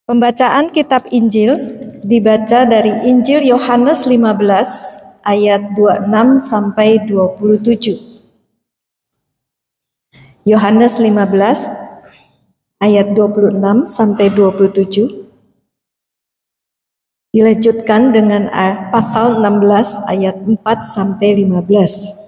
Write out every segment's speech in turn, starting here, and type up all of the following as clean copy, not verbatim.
Pembacaan kitab Injil dibaca dari Injil Yohanes 15 ayat 26 sampai 27. Yohanes 15 ayat 26 sampai 27 dilanjutkan dengan pasal 16 ayat 4 sampai 15.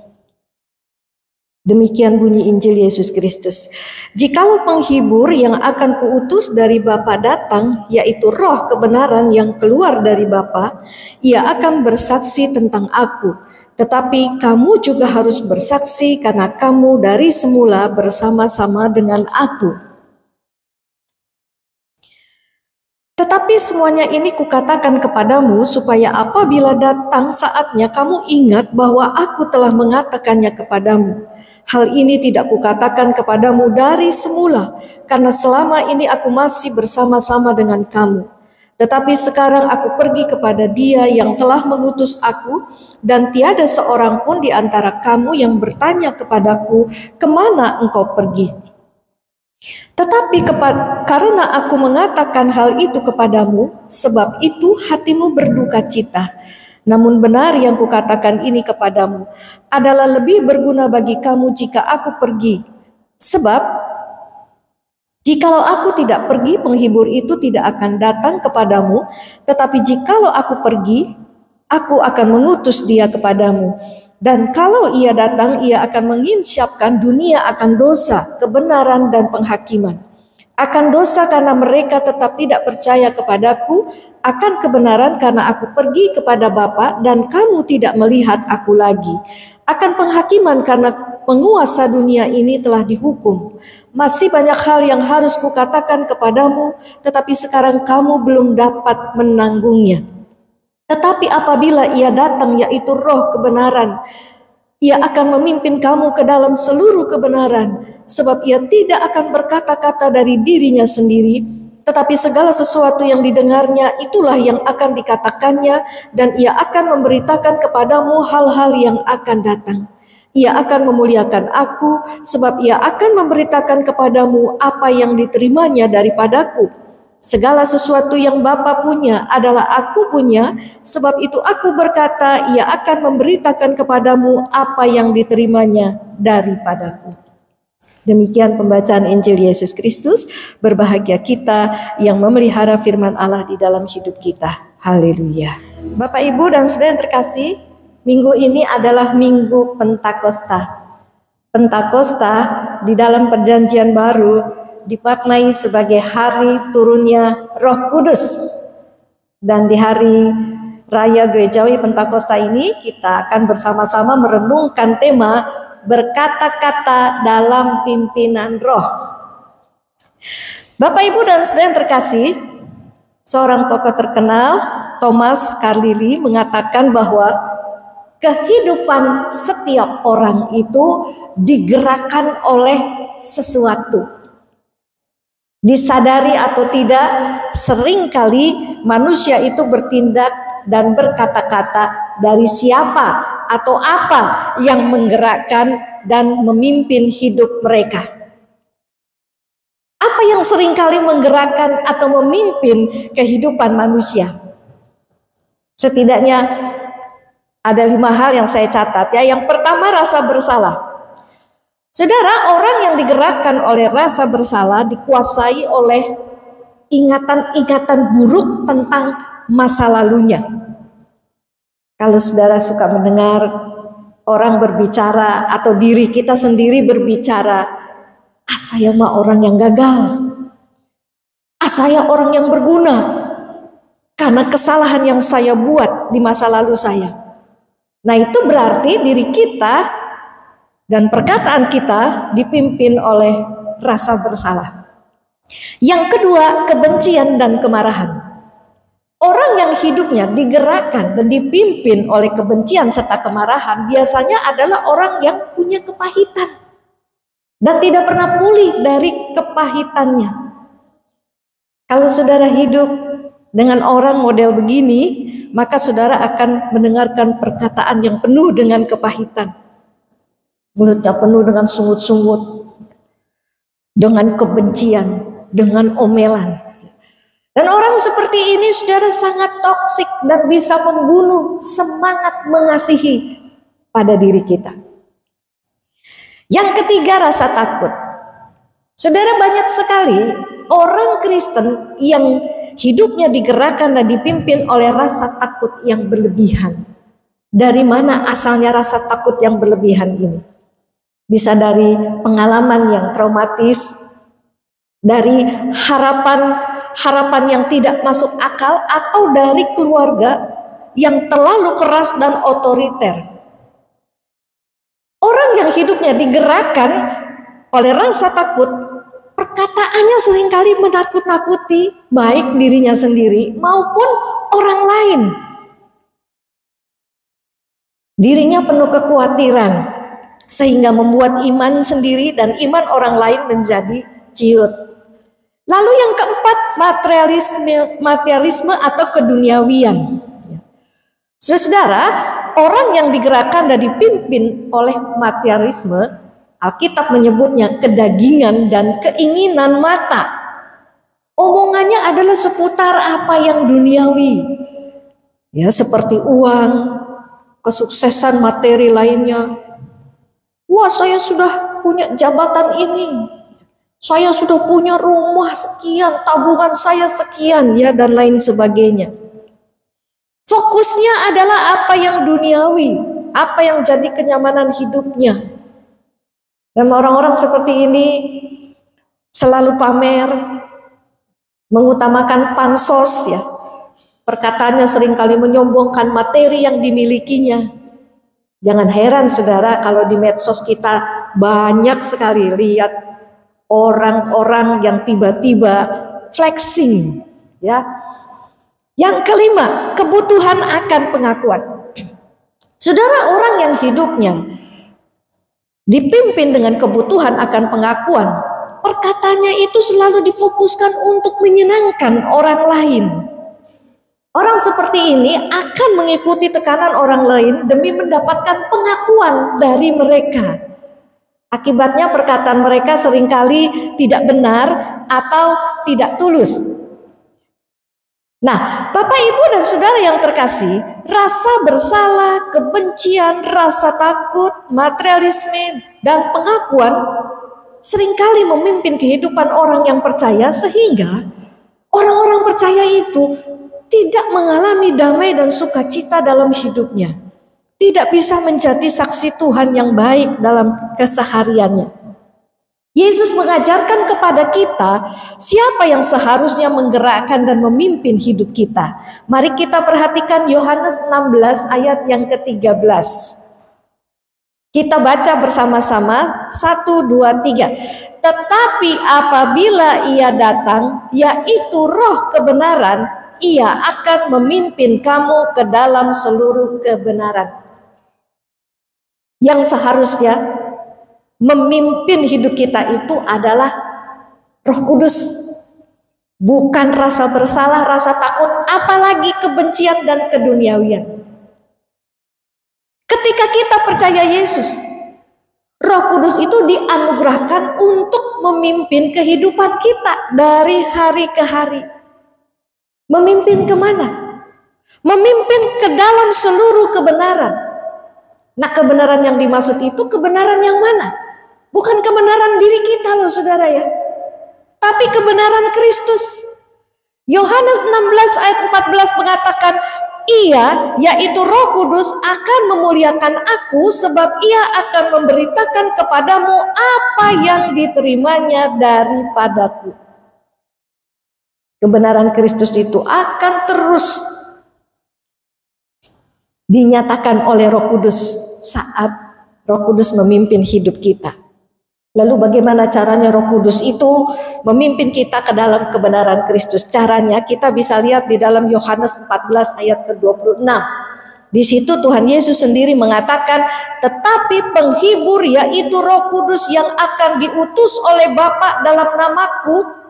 Demikian bunyi Injil Yesus Kristus. Jikalau penghibur yang akan kuutus dari Bapa datang, yaitu roh kebenaran yang keluar dari Bapa, ia akan bersaksi tentang aku. Tetapi kamu juga harus bersaksi karena kamu dari semula bersama-sama dengan aku. Tetapi semuanya ini kukatakan kepadamu supaya apabila datang saatnya kamu ingat bahwa aku telah mengatakannya kepadamu. Hal ini tidak kukatakan kepadamu dari semula, karena selama ini aku masih bersama-sama dengan kamu. Tetapi sekarang aku pergi kepada Dia yang telah mengutus aku, dan tiada seorang pun di antara kamu yang bertanya kepadaku, kemana engkau pergi? Tetapi karena aku mengatakan hal itu kepadamu, sebab itu hatimu berduka cita. Namun benar yang kukatakan ini kepadamu adalah lebih berguna bagi kamu jika aku pergi. Sebab jikalau aku tidak pergi, penghibur itu tidak akan datang kepadamu. Tetapi jikalau aku pergi, aku akan mengutus dia kepadamu. Dan kalau ia datang, ia akan menginsyapkan dunia akan dosa, kebenaran, dan penghakiman. Akan dosa karena mereka tetap tidak percaya kepadaku, akan kebenaran karena aku pergi kepada Bapa dan kamu tidak melihat aku lagi. Akan penghakiman karena penguasa dunia ini telah dihukum. Masih banyak hal yang harus kukatakan kepadamu, tetapi sekarang kamu belum dapat menanggungnya. Tetapi apabila ia datang, yaitu roh kebenaran, ia akan memimpin kamu ke dalam seluruh kebenaran. Sebab ia tidak akan berkata-kata dari dirinya sendiri, tetapi segala sesuatu yang didengarnya itulah yang akan dikatakannya, dan ia akan memberitakan kepadamu hal-hal yang akan datang. Ia akan memuliakan aku, sebab ia akan memberitakan kepadamu apa yang diterimanya daripadaku. Segala sesuatu yang Bapa punya adalah aku punya, sebab itu aku berkata, ia akan memberitakan kepadamu apa yang diterimanya daripadaku. Demikian pembacaan Injil Yesus Kristus. Berbahagia kita yang memelihara firman Allah di dalam hidup kita. Haleluya. Bapak, Ibu, dan saudara yang terkasih, minggu ini adalah Minggu Pentakosta. Pentakosta di dalam Perjanjian Baru dimaknai sebagai hari turunnya Roh Kudus. Dan di hari Raya Gerejawi Pentakosta ini kita akan bersama-sama merenungkan tema berkata-kata dalam pimpinan roh. Bapak, Ibu, dan saudara yang terkasih, seorang tokoh terkenal, Thomas Carlyle, mengatakan bahwa kehidupan setiap orang itu digerakkan oleh sesuatu. Disadari atau tidak, seringkali manusia itu bertindak dan berkata-kata dari siapa atau apa yang menggerakkan dan memimpin hidup mereka. Apa yang seringkali menggerakkan atau memimpin kehidupan manusia? Setidaknya ada 5 hal yang saya catat ya. Yang pertama, rasa bersalah. Saudara, orang yang digerakkan oleh rasa bersalah dikuasai oleh ingatan-ingatan buruk tentang masa lalunya. Kalau saudara suka mendengar orang berbicara atau diri kita sendiri berbicara, saya mah orang yang gagal, saya orang yang berguna karena kesalahan yang saya buat di masa lalu saya. Nah, itu berarti diri kita dan perkataan kita dipimpin oleh rasa bersalah. Yang kedua, kebencian dan kemarahan. Orang yang hidupnya digerakkan dan dipimpin oleh kebencian serta kemarahan biasanya adalah orang yang punya kepahitan dan tidak pernah pulih dari kepahitannya. Kalau saudara hidup dengan orang model begini, maka saudara akan mendengarkan perkataan yang penuh dengan kepahitan. Mulutnya penuh dengan sungut-sungut, dengan kebencian, dengan omelan. Dan orang seperti ini, saudara, sangat toksik dan bisa membunuh semangat mengasihi pada diri kita. Yang ketiga, rasa takut. Saudara, banyak sekali orang Kristen yang hidupnya digerakkan dan dipimpin oleh rasa takut yang berlebihan. Dari mana asalnya rasa takut yang berlebihan ini? Bisa dari pengalaman yang traumatis, dari harapan yang tidak masuk akal, atau dari keluarga yang terlalu keras dan otoriter. Orang yang hidupnya digerakkan oleh rasa takut, perkataannya seringkali menakut-nakuti baik dirinya sendiri maupun orang lain. Dirinya penuh kekhawatiran sehingga membuat iman sendiri dan iman orang lain menjadi ciut. Lalu yang keempat, materialisme atau keduniawian. Saudara, orang yang digerakkan dan dipimpin oleh materialisme, Alkitab menyebutnya kedagingan dan keinginan mata. Omongannya adalah seputar apa yang duniawi. Ya, seperti uang, kesuksesan materi lainnya. Wah, saya sudah punya jabatan ini. Saya sudah punya rumah sekian, tabungan saya sekian, ya, dan lain sebagainya. Fokusnya adalah apa yang duniawi, apa yang jadi kenyamanan hidupnya. Dan orang-orang seperti ini selalu pamer, mengutamakan pansos, ya. Perkataannya seringkali menyombongkan materi yang dimilikinya. Jangan heran, saudara, kalau di medsos kita banyak sekali lihat orang-orang yang tiba-tiba flexing, ya. Yang kelima, kebutuhan akan pengakuan. Saudara, orang yang hidupnya dipimpin dengan kebutuhan akan pengakuan, perkataannya itu selalu difokuskan untuk menyenangkan orang lain. Orang seperti ini akan mengikuti tekanan orang lain demi mendapatkan pengakuan dari mereka. Akibatnya perkataan mereka seringkali tidak benar atau tidak tulus. Nah, Bapak, Ibu, dan saudara yang terkasih, rasa bersalah, kebencian, rasa takut, materialisme, dan pengakuan seringkali memimpin kehidupan orang yang percaya, sehingga orang-orang percaya itu tidak mengalami damai dan sukacita dalam hidupnya. Tidak bisa menjadi saksi Tuhan yang baik dalam kesehariannya. Yesus mengajarkan kepada kita siapa yang seharusnya menggerakkan dan memimpin hidup kita. Mari kita perhatikan Yohanes 16 ayat yang ke-13. Kita baca bersama-sama, 1, 2, 3. Tetapi apabila ia datang, yaitu Roh kebenaran, ia akan memimpin kamu ke dalam seluruh kebenaran. Yang seharusnya memimpin hidup kita itu adalah Roh Kudus, bukan rasa bersalah, rasa takut, apalagi kebencian dan keduniawian. Ketika kita percaya Yesus, Roh Kudus itu dianugerahkan untuk memimpin kehidupan kita dari hari ke hari. Memimpin kemana? Memimpin ke dalam seluruh kebenaran. Nah, kebenaran yang dimaksud itu kebenaran yang mana? Bukan kebenaran diri kita loh, saudara, ya. Tapi kebenaran Kristus. Yohanes 16 ayat 14 mengatakan, ia, yaitu Roh Kudus, akan memuliakan aku sebab ia akan memberitakan kepadamu apa yang diterimanya daripadaku. Kebenaran Kristus itu akan terus dinyatakan oleh Roh Kudus saat Roh Kudus memimpin hidup kita. Lalu bagaimana caranya Roh Kudus itu memimpin kita ke dalam kebenaran Kristus? Caranya kita bisa lihat di dalam Yohanes 14 ayat ke-26. Di situ Tuhan Yesus sendiri mengatakan, tetapi penghibur, yaitu Roh Kudus yang akan diutus oleh Bapa dalam namaku,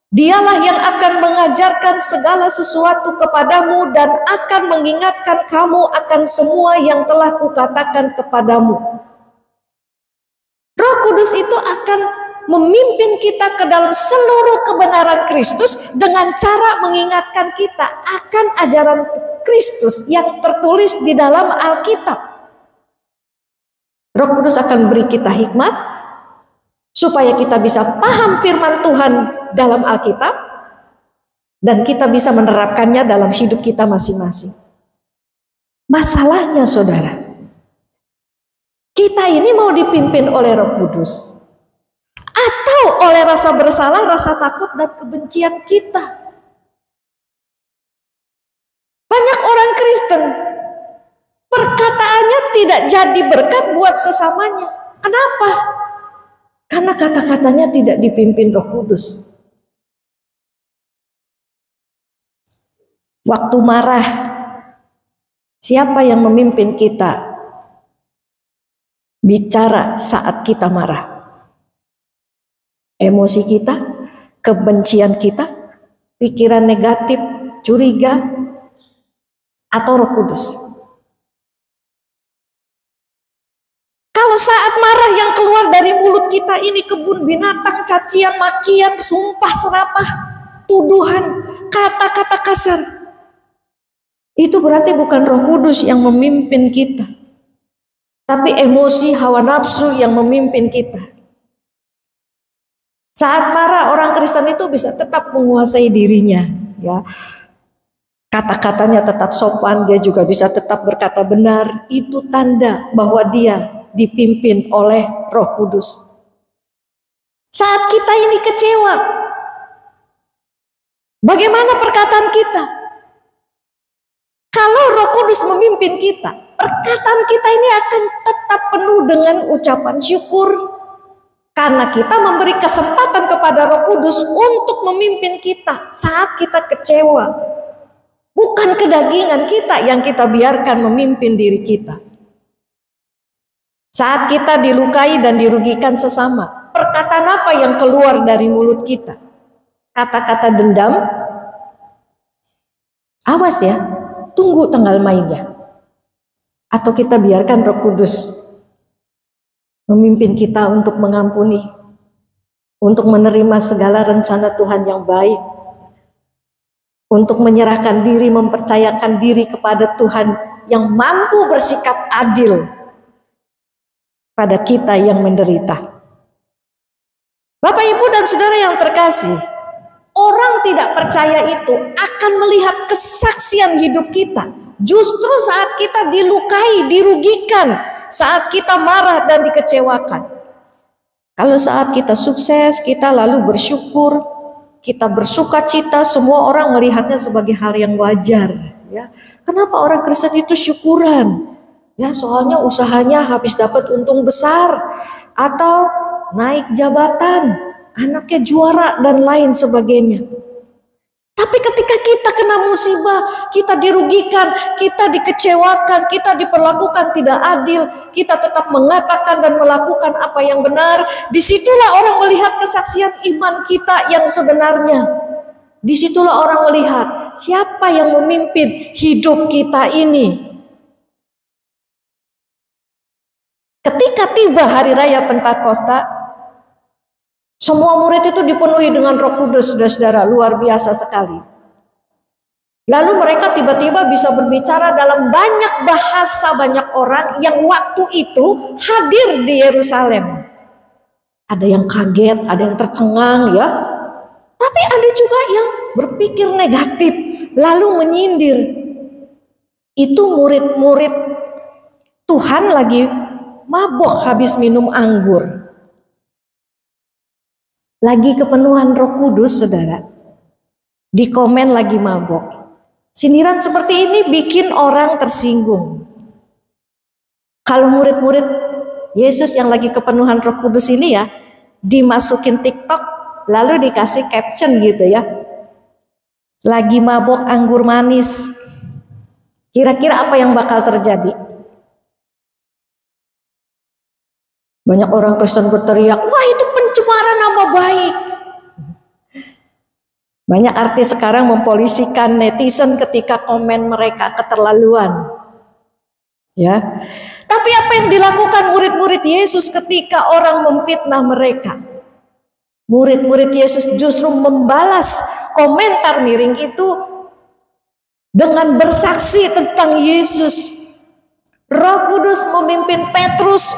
Dialah yang akan mengajarkan segala sesuatu kepadamu dan akan mengingatkan kamu akan semua yang telah kukatakan kepadamu. Roh Kudus itu akan memimpin kita ke dalam seluruh kebenaran Kristus dengan cara mengingatkan kita akan ajaran Kristus yang tertulis di dalam Alkitab. Roh Kudus akan beri kita hikmat supaya kita bisa paham firman Tuhan dalam Alkitab dan kita bisa menerapkannya dalam hidup kita masing-masing. Masalahnya saudara, kita ini mau dipimpin oleh Roh Kudus atau oleh rasa bersalah, rasa takut dan kebencian kita. Banyak orang Kristen perkataannya tidak jadi berkat buat sesamanya. Kenapa? Karena kata-katanya tidak dipimpin Roh Kudus. Waktu marah, siapa yang memimpin kita bicara saat kita marah? Emosi kita, kebencian kita, pikiran negatif, curiga, atau Roh Kudus? Kalau saat marah yang keluar dari mulut kita ini kebun binatang, cacian, makian, sumpah serapah, tuduhan, kata-kata kasar, itu berarti bukan Roh Kudus yang memimpin kita, tapi emosi, hawa nafsu yang memimpin kita. Saat marah orang Kristen itu bisa tetap menguasai dirinya, ya. Kata-katanya tetap sopan, dia juga bisa tetap berkata benar. Itu tanda bahwa dia dipimpin oleh Roh Kudus. Saat kita ini kecewa, bagaimana perkataan kita? Kalau Roh Kudus memimpin kita, perkataan kita ini akan tetap penuh dengan ucapan syukur. Karena kita memberi kesempatan kepada Roh Kudus untuk memimpin kita saat kita kecewa. Bukan kedagingan kita yang kita biarkan memimpin diri kita. Saat kita dilukai dan dirugikan sesama, perkataan apa yang keluar dari mulut kita? Kata-kata dendam? Awas ya, tunggu tanggal mainnya. Atau kita biarkan Roh Kudus memimpin kita untuk mengampuni, untuk menerima segala rencana Tuhan yang baik, untuk menyerahkan diri, mempercayakan diri kepada Tuhan yang mampu bersikap adil pada kita yang menderita. Bapak, Ibu, dan saudara yang terkasih, orang tidak percaya itu akan melihat kesaksian hidup kita justru saat kita dilukai, dirugikan, saat kita marah dan dikecewakan. Kalau saat kita sukses, kita lalu bersyukur, kita bersuka cita, semua orang melihatnya sebagai hal yang wajar. Ya, kenapa orang Kristen itu syukuran? Ya, soalnya usahanya habis dapat untung besar, atau naik jabatan, anaknya juara dan lain sebagainya. Tapi ketika kita kena musibah, kita dirugikan, kita dikecewakan, kita diperlakukan tidak adil, kita tetap mengatakan dan melakukan apa yang benar, disitulah orang melihat kesaksian iman kita yang sebenarnya. Disitulah orang melihat siapa yang memimpin hidup kita ini. Ketika tiba hari raya Pentakosta, semua murid itu dipenuhi dengan Roh Kudus, saudara-saudara, luar biasa sekali. Lalu mereka tiba-tiba bisa berbicara dalam banyak bahasa banyak orang yang waktu itu hadir di Yerusalem. Ada yang kaget, ada yang tercengang, ya. Tapi ada juga yang berpikir negatif, lalu menyindir. Itu murid-murid Tuhan lagi mabok habis minum anggur. Lagi kepenuhan Roh Kudus, saudara. Di komen lagi mabok. Sindiran seperti ini bikin orang tersinggung. Kalau murid-murid Yesus yang lagi kepenuhan Roh Kudus ini ya, dimasukin TikTok, lalu dikasih caption gitu ya. Lagi mabok anggur manis. Kira-kira apa yang bakal terjadi? Banyak orang Kristen berteriak, wah itu pencemaran nama baik. Banyak artis sekarang mempolisikan netizen ketika komen mereka keterlaluan. Ya. Tapi apa yang dilakukan murid-murid Yesus ketika orang memfitnah mereka? Murid-murid Yesus justru membalas komentar miring itu dengan bersaksi tentang Yesus. Roh Kudus memimpin Petrus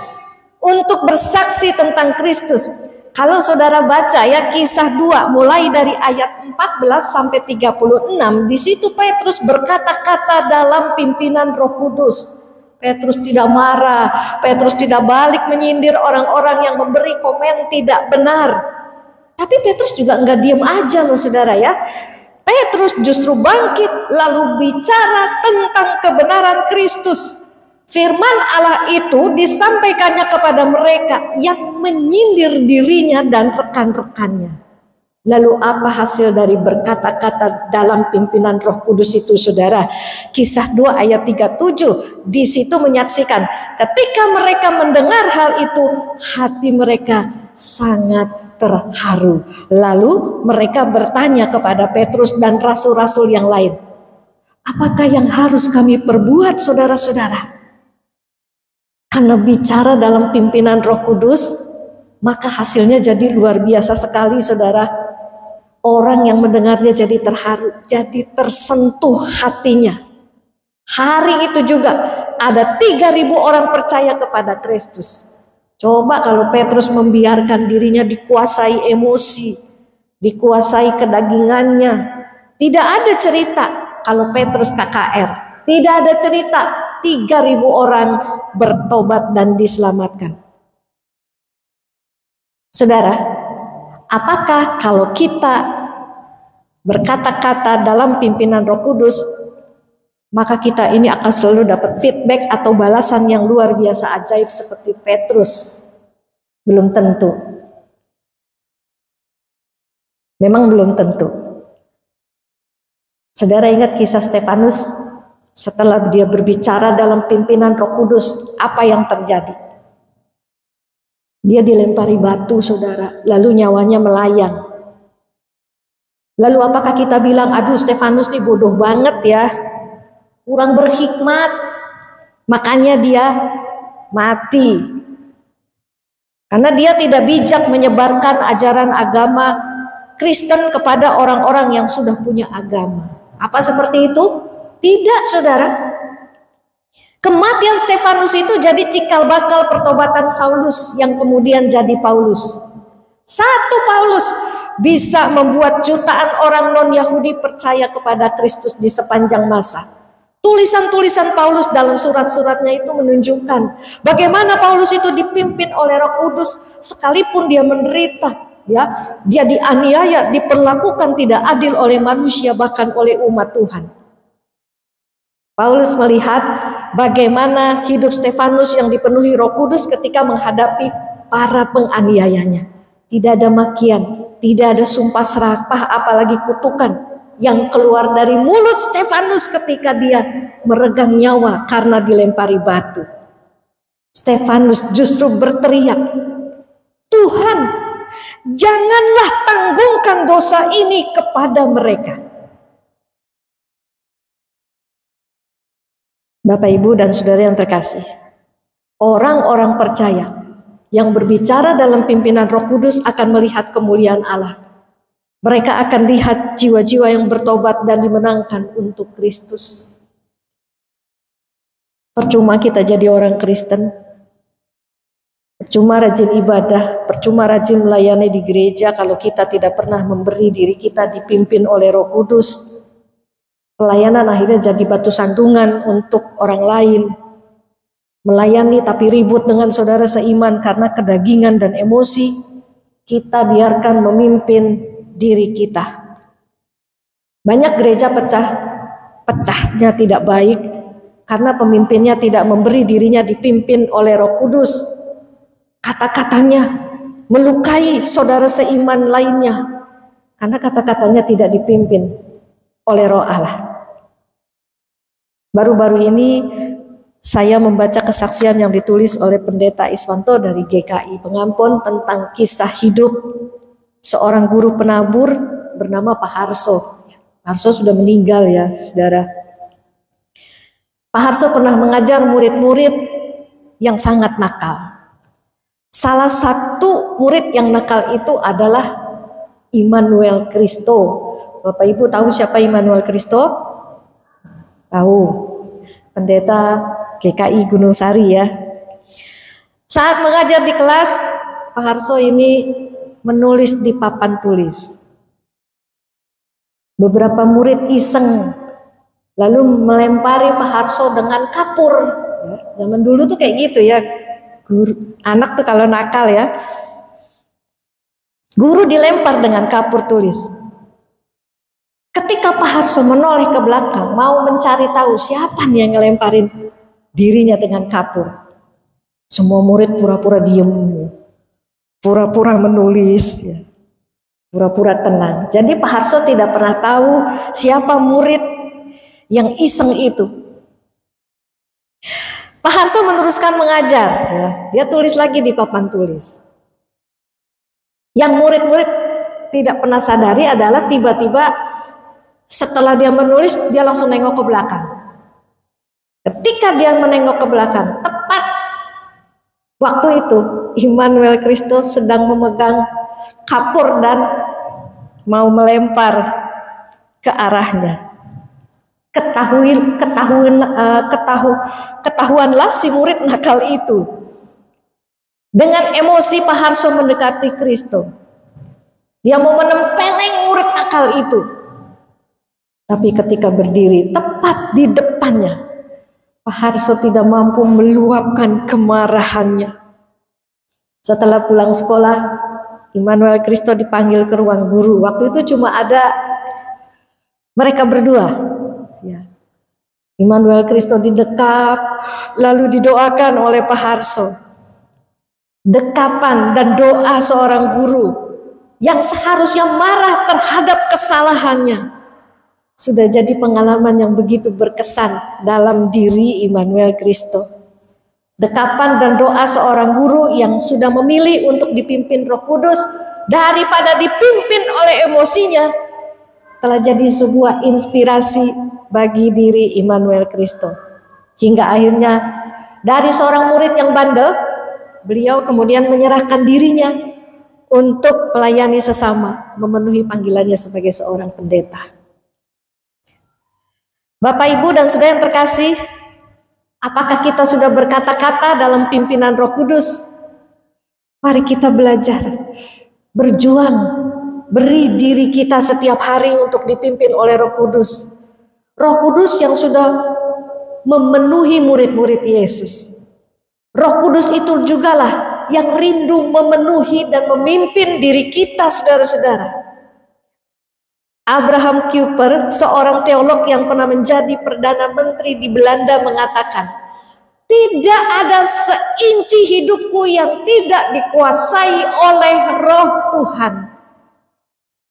untuk bersaksi tentang Kristus. Kalau saudara baca ya Kisah 2 mulai dari ayat 14 sampai 36, di situ Petrus berkata-kata dalam pimpinan Roh Kudus. Petrus tidak marah, Petrus tidak balik menyindir orang-orang yang memberi komen tidak benar. Tapi Petrus juga enggak diam aja loh saudara ya. Petrus justru bangkit lalu bicara tentang kebenaran Kristus. Firman Allah itu disampaikannya kepada mereka yang menyindir dirinya dan rekan-rekannya. Lalu apa hasil dari berkata-kata dalam pimpinan Roh Kudus itu saudara? Kisah 2 ayat 37 di situ menyaksikan ketika mereka mendengar hal itu hati mereka sangat terharu. Lalu mereka bertanya kepada Petrus dan rasul-rasul yang lain, apakah yang harus kami perbuat saudara-saudara? Karena bicara dalam pimpinan Roh Kudus, maka hasilnya jadi luar biasa sekali saudara. Orang yang mendengarnya jadi terharu, jadi tersentuh hatinya. Hari itu juga ada 3.000 orang percaya kepada Kristus. Coba kalau Petrus membiarkan dirinya dikuasai emosi, dikuasai kedagingannya. Tidak ada cerita kalau Petrus KKR. Tidak ada cerita 3.000 orang bertobat dan diselamatkan. Saudara, apakah kalau kita berkata-kata dalam pimpinan Roh Kudus, maka kita ini akan selalu dapat feedback atau balasan yang luar biasa ajaib seperti Petrus? Belum tentu. Memang belum tentu. Saudara ingat kisah Stefanus? Setelah dia berbicara dalam pimpinan Roh Kudus, apa yang terjadi? Dia dilempari batu saudara, lalu nyawanya melayang. Lalu apakah kita bilang, aduh Stefanus nih bodoh banget ya, kurang berhikmat, makanya dia mati. Karena dia tidak bijak menyebarkan ajaran agama Kristen kepada orang-orang yang sudah punya agama. Apa seperti itu? Tidak saudara. Kematian Stefanus itu jadi cikal bakal pertobatan Saulus yang kemudian jadi Paulus. Satu Paulus bisa membuat jutaan orang non-Yahudi percaya kepada Kristus di sepanjang masa. Tulisan-tulisan Paulus dalam surat-suratnya itu menunjukkan bagaimana Paulus itu dipimpin oleh Roh Kudus sekalipun dia menderita, ya, dia dianiaya, diperlakukan tidak adil oleh manusia bahkan oleh umat Tuhan. Paulus melihat bagaimana hidup Stefanus yang dipenuhi Roh Kudus ketika menghadapi para penganiayanya. Tidak ada makian, tidak ada sumpah serapah, apalagi kutukan yang keluar dari mulut Stefanus ketika dia meregang nyawa karena dilempari batu. Stefanus justru berteriak, Tuhan, janganlah tanggungkan dosa ini kepada mereka. Bapak, Ibu, dan saudara yang terkasih, orang-orang percaya yang berbicara dalam pimpinan Roh Kudus akan melihat kemuliaan Allah. Mereka akan lihat jiwa-jiwa yang bertobat dan dimenangkan untuk Kristus. Percuma kita jadi orang Kristen, percuma rajin ibadah, percuma rajin melayani di gereja kalau kita tidak pernah memberi diri kita dipimpin oleh Roh Kudus. Pelayanan akhirnya jadi batu sandungan untuk orang lain. Melayani tapi ribut dengan saudara seiman karena kedagingan dan emosi. Kita biarkan memimpin diri kita. Banyak gereja pecahnya tidak baik karena pemimpinnya tidak memberi dirinya dipimpin oleh Roh Kudus. Kata-katanya melukai saudara seiman lainnya karena kata-katanya tidak dipimpin oleh Roh Allah. Baru-baru ini saya membaca kesaksian yang ditulis oleh Pendeta Iswanto dari GKI Pengampun tentang kisah hidup seorang guru penabur bernama Pak Harso. Pak Harso sudah meninggal ya saudara. Pak Harso pernah mengajar murid-murid yang sangat nakal. Salah satu murid yang nakal itu adalah Immanuel Christo. Bapak Ibu tahu siapa Immanuel Christo? Tahu. Pendeta GKI Gunung Sari ya. Saat mengajar di kelas, Pak Harso ini menulis di papan tulis. Beberapa murid iseng lalu melempari Pak Harso dengan kapur. Ya, zaman dulu tuh kayak gitu ya. Anak tuh kalau nakal ya. Guru dilempar dengan kapur tulis. Ketika Pak Harso menoleh ke belakang, mau mencari tahu siapa nih yang ngelemparin dirinya dengan kapur. Semua murid pura-pura diem, pura-pura menulis, ya. Pura-pura tenang. Jadi Pak Harso tidak pernah tahu siapa murid yang iseng itu. Pak Harso meneruskan mengajar. Ya. Dia tulis lagi di papan tulis. Yang murid-murid tidak pernah sadari adalah tiba-tiba setelah dia menulis, dia langsung nengok ke belakang. Ketika dia menengok ke belakang, tepat waktu itu Immanuel Christo sedang memegang kapur dan mau melempar ke arahnya. Ketahuanlah si murid nakal itu. Dengan emosi Pak Harso mendekati Christo. Dia mau menempeleng murid nakal itu. Tapi ketika berdiri tepat di depannya, Pak Harso tidak mampu meluapkan kemarahannya. Setelah pulang sekolah, Immanuel Christo dipanggil ke ruang guru. Waktu itu cuma ada mereka berdua. Ya. Immanuel Christo didekap, lalu didoakan oleh Pak Harso. Dekapan dan doa seorang guru yang seharusnya marah terhadap kesalahannya sudah jadi pengalaman yang begitu berkesan dalam diri Immanuel Christo. Dekapan dan doa seorang guru yang sudah memilih untuk dipimpin Roh Kudus daripada dipimpin oleh emosinya telah jadi sebuah inspirasi bagi diri Immanuel Christo. Hingga akhirnya dari seorang murid yang bandel, beliau kemudian menyerahkan dirinya untuk melayani sesama, memenuhi panggilannya sebagai seorang pendeta. Bapak, Ibu, dan saudara yang terkasih, apakah kita sudah berkata-kata dalam pimpinan Roh Kudus? Mari kita belajar, berjuang, beri diri kita setiap hari untuk dipimpin oleh Roh Kudus. Roh Kudus yang sudah memenuhi murid-murid Yesus. Roh Kudus itu jugalah yang rindu memenuhi dan memimpin diri kita, saudara-saudara. Abraham Kuyper, seorang teolog yang pernah menjadi Perdana Menteri di Belanda, mengatakan, tidak ada seinci hidupku yang tidak dikuasai oleh Roh Tuhan.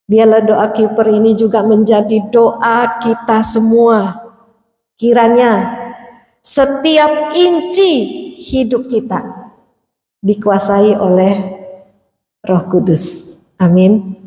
Biarlah doa Kuyper ini juga menjadi doa kita semua. Kiranya setiap inci hidup kita dikuasai oleh Roh Kudus. Amin.